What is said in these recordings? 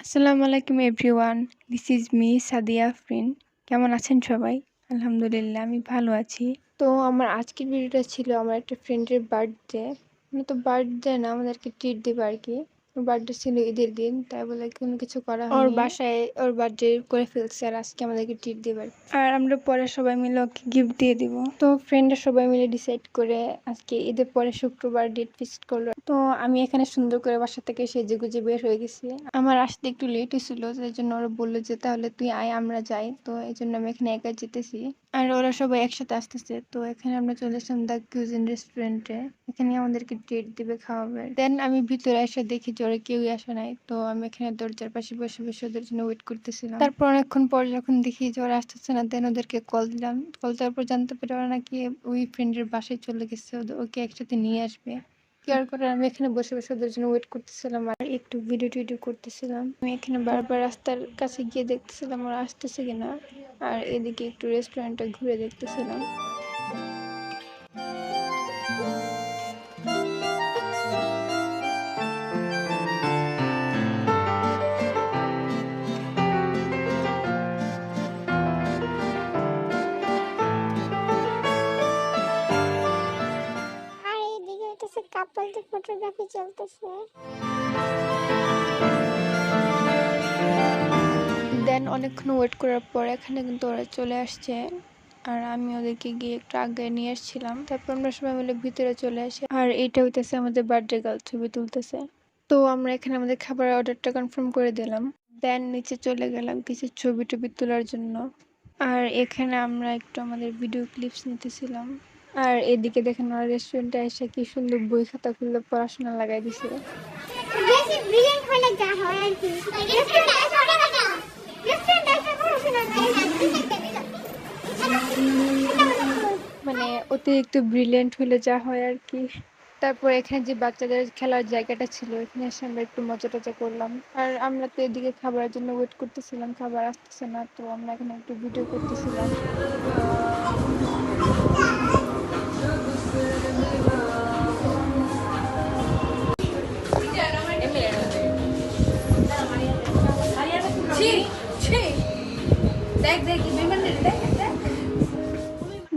আসসালামু আলাইকুম everyone. This is me Sadia Afrin. কেমন আছেন সবাই? আলহামদুলিল্লাহ আমি ভালো আছি। তো আমার আজকের ভিডিওটা ছিল আমার একটা ফ্রেন্ডের বার্থডে। মানে তো বার্থডে না, আমাদেরকে ট্রিট দেবে আর কি। ওর বার্থডে ছিল ঈদের দিন, তাই বলে কোনো কিছু করা হয়নি। ওর বাসায় ওর বার্থডে করে ফেলছে আর আজকে আমাদেরকে ট্রিট দেবে আর আমরা পরে সবাই মিলে ওকে গিফট দিয়ে দিব। তো ফ্রেন্ডরা সবাই মিলে ডিসাইড করে আজকে ঈদের পরে শুক্রবার ডেট ফিক্সড করলো। তো আমি এখানে সুন্দর করে বাসা থেকে সেজেগুজে বের হয়ে গেছি। আমার আসতে একটু লেট হয়েছিল, তাই জন্য ওরা বললো যে তাহলে তুই আয় আমরা যাই। তো এই জন্য আমি এখানে একা যেতেছি আর ওরা সবাই একসাথে আসতেছে। তো এখানে আমরা চলে আসলাম দ্য কিউজিন রেস্টুরেন্টে। এখানে আমাদেরকে ট্রিট দিবে, খাওয়াবে। দেন আমি ভিতরে এসে দেখি যে ওরা কেউই আসে নাই। তো আমি এখানে দরজার পাশে বসে বসে ওদের জন্য ওয়েট করতেছিলাম। তারপর অনেকক্ষণ পর যখন দেখি যে ওরা আসতেছে না, দেন ওদেরকে কল দিলাম। কল দেওয়ার পর জানতে পারি ওরা নাকি ওই ফ্রেন্ডের বাসায় চলে গেছে, ওকে একসাথে নিয়ে আসবে। কেয়ার করে আমি এখানে বসে বসে ওদের জন্য ওয়েট করতেছিলাম আর একটু ভিডিও টিডিও করতেছিলাম। আমি এখানে বারবার রাস্তার কাছে গিয়ে দেখতেছিলাম ওরা আসতেছে কিনা, আর এদিকে একটু রেস্টুরেন্টটা ঘুরে দেখতেছিলাম। আর এইদিকে হইতেছে কাপলদের ফটোগ্রাফি চলতেছে। দেন অনেকক্ষণ ওয়েট করার পর এখানে কিন্তু ওরা চলে আসছে আর আমি ওদেরকে গিয়ে একটু আগে নিয়ে আসছিলাম। তারপর আমরা সবাই মিলে ভিতরে চলে আসি আর এইটা হইতেছে আমাদের বার্থডে গার্ল ছবি তুলতেছে। তো আমরা এখানে আমাদের খাবারের অর্ডারটা কনফার্ম করে দিলাম। দেন নিচে চলে গেলাম কিছু ছবি টবি তোলার জন্য। আর এখানে আমরা একটু আমাদের ভিডিও ক্লিপস নিতেছিলাম। আর এদিকে দেখেন ওরা রেস্টুরেন্টে এসে কি সুন্দর বই খাতা খুলে পড়াশোনা লাগাই দিছে। বেশি ব্রিলিয়ান্ট হলে যা হয় আর কি। রেস্টুরেন্ট এসে পড়াশোনা মানে অতিরিক্ত ব্রিলিয়েন্ট হলে যা হয় আর কি। তারপর এখানে যে বাচ্চাদের খেলার জায়গাটা ছিল, এখানে এসে আমরা একটু মজা টজা করলাম। আর আমরা তো এদিকে খাবারের জন্য ওয়েট করতেছিলাম, খাবার আসতেছে না, তো আমরা এখানে একটু ভিডিও করতেছিলাম।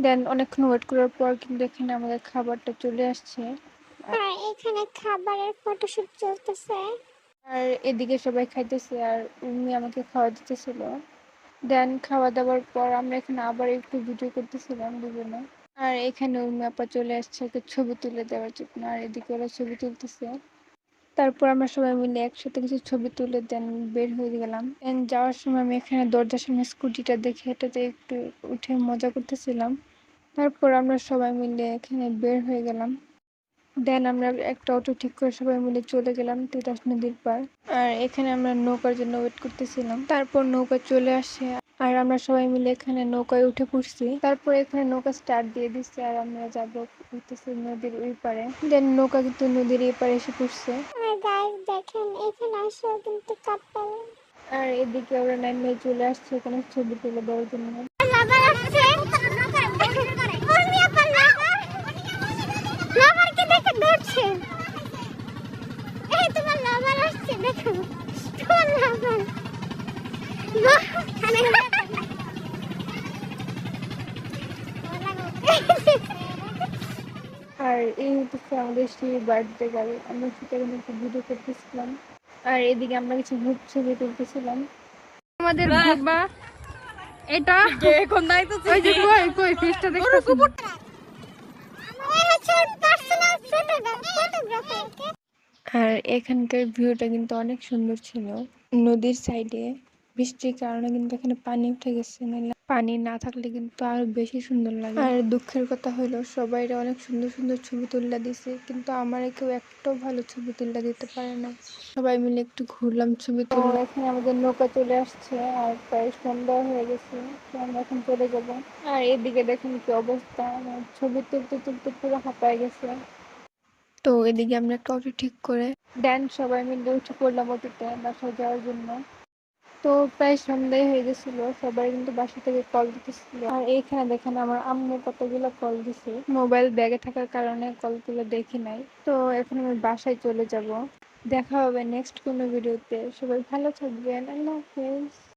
দেন অনেকক্ষণ ওয়েট করার পর কিন্তু এখানে আমাদের খাবারটা চলে আসছে। আর এখানে খাবারের ফটোশুট চলতেছে। আর এদিকে সবাই খাইতেছে আর উনি আমাকে খাওয়া দিতেছিল। দেন খাওয়া দাওয়ার পর আমরা এখানে আবার একটু ভিডিও করতেছিলাম দুজনে। আর এখানে উর্মি আপা চলে আসছে ওকে ছবি তুলে দেওয়ার জন্য, আর এদিকে ওরা ছবি তুলতেছে। তারপর আমরা সবাই মিলে একসাথে কিছু ছবি তুলে দেন বের হয়ে গেলাম। দেন যাওয়ার সময় আমি এখানে দরজার সামনে স্কুটিটা দেখে এটাতে একটু উঠে মজা করতেছিলাম। তারপর আমরা সবাই মিলে এখানে বের হয়ে গেলাম। দেন আমরা একটা অটো ঠিক করে সবাই মিলে চলে গেলাম তিতাস নদীর পার। আর এখানে আমরা নৌকার জন্য ওয়েট করতেছিলাম। তারপর নৌকা চলে আসে আর আমরা সবাই মিলে এখানে নৌকায় উঠে পড়ছি। তারপর এখানে নৌকা স্টার্ট দিয়ে দিচ্ছে আর আমরা যাবো উঠতেছি নদীর ওই পারে। দেন নৌকা কিন্তু নদীর এই পারে এসে পড়ছে। আর গাইস দেখেন এখানে আসো কিন্তু কাপল। আর এদিকে ওরা নেমে চলে আসছে এখানে ছবি তুলে দেওয়ার জন্য। লাভার আসছে। উর্মি আপা লাভার। লাভারকে দেখে দৌড়ছে। এই তোমার লাভার আসছে দেখো। তোমার লাভার। আর এই হচ্ছে আমাদের সেই বার্থডে গার্ল, আমরা সেটা একটু ভিডিও করতেছিলাম। আর এদিকে আমরা কিছু গ্রুপ ছবি তুলতেছিলাম। আমাদের বাবা এটা এখন দাইতেছে, ওই যে কই কই ফেসটা দেখতেছ। আর এখানকার ভিউটা কিন্তু অনেক সুন্দর ছিল, নদীর সাইডে। বৃষ্টির কারণে কিন্তু এখানে পানি উঠে গেছে, নাহলে পানি না থাকলে কিন্তু আরো বেশি সুন্দর লাগে। আর দুঃখের কথা হলো সবাই অনেক সুন্দর সুন্দর ছবি তুলে দিছে, কিন্তু আমার কেউ একটাও ভালো ছবি তুলে দিতে পারে না। সবাই মিলে একটু ঘুরলাম, ছবি তুললাম। এখানে আমাদের নৌকা চলে আসছে আর প্রায় সন্ধ্যা হয়ে গেছে, তো আমরা এখন চলে যাবো। আর এদিকে দেখুন কি অবস্থা, আমার ছবি তুলতে তুলতে পুরো হাঁপায় গেছে। তো এদিকে আমরা একটা অটো ঠিক করে দেন সবাই মিলে উঠে পড়লাম অটোতে বাসায় যাওয়ার জন্য। তো প্রায় সন্ধ্যায় হয়ে গেছিল, সবাই কিন্তু বাসা থেকে কল দিতেছিল। আর এইখানে দেখেন আমার আম্মু কতগুলো কল দিছে, মোবাইল ব্যাগে থাকার কারণে কলগুলো দেখি নাই। তো এখন আমি বাসায় চলে যাব। দেখা হবে নেক্সট কোনো ভিডিওতে। সবাই ভালো থাকবেন। আল্লাহ হাফেজ।